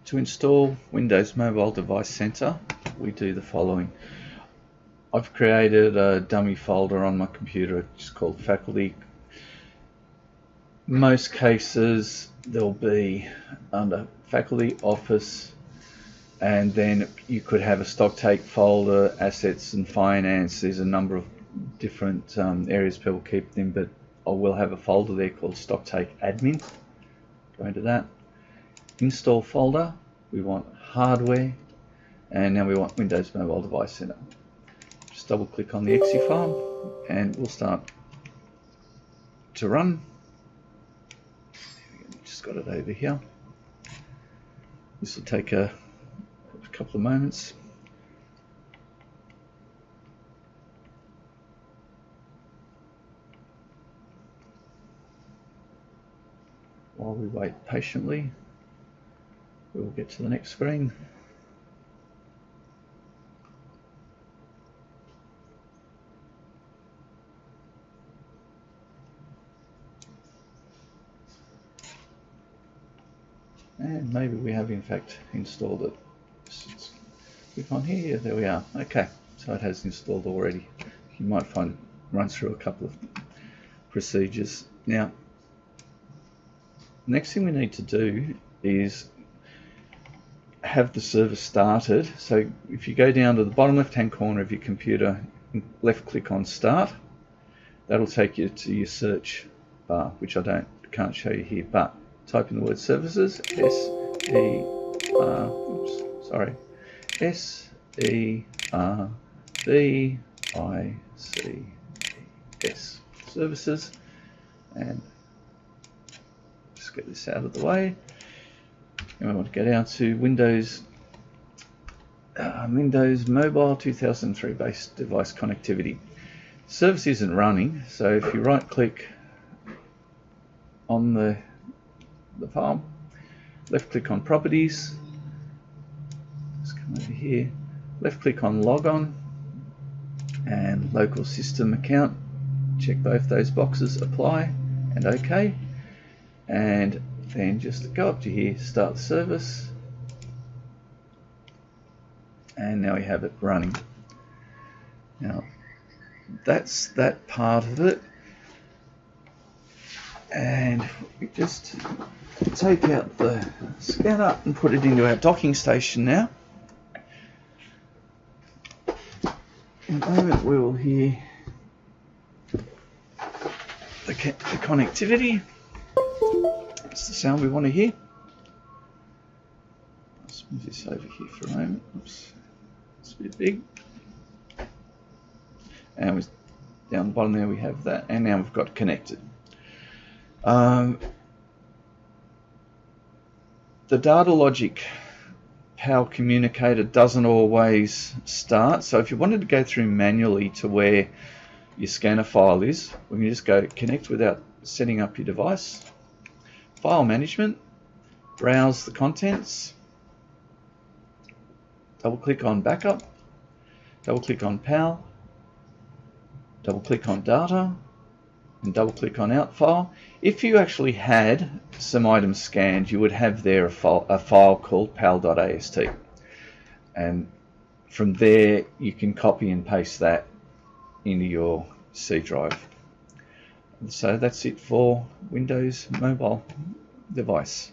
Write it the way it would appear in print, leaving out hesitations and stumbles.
To install Windows Mobile Device Center, we do the following. I've created a dummy folder on my computer just called Faculty. Most cases they'll be under Faculty, Office, and then you could have a stock take folder, Assets and Finance. There's a number of different areas people keep them, but I will have a folder there called Stock Take Admin. Go into that. Install folder, we want hardware, and now we want Windows Mobile Device Center. Just double click on the exe file and we'll start to run. Just got it over here. This will take a couple of moments. While we wait patiently, we will get to the next screen. And maybe we have in fact installed it. Just click on here, there we are. Okay, so it has installed already. You might find it runs through a couple of procedures. Now, next thing we need to do is have the service started. So if you go down to the bottom left hand corner of your computer, left click on Start, that'll take you to your search bar, which I can't show you here, but type in the word services, S-E-R-V-I-C-E-S, services, and just get this out of the way. And we want to go down to Windows Mobile 2003 based device connectivity. Service isn't running, so if you right click on the file, left click on properties, just come over here, left click on logon and local system account, check both those boxes, apply and OK, and then just go up to here, start the service, and now we have it running. Now that's that part of it, and we just take out the scanner and put it into our docking station now. In a moment we will hear the connectivity. That's the sound we want to hear. Let's move this over here for a moment. Oops, it's a bit big. And down the bottom there we have that, and now we've got connected. The data logic PAL communicator doesn't always start, so if you wanted to go through manually to where your scanner file is, we can just go connect without setting up your device, file management, browse the contents, double click on backup, double click on PAL, double click on data, and double click on out file. If you actually had some items scanned, you would have there a file called pal.ast, and from there you can copy and paste that into your C drive. So that's it for Windows Mobile Device.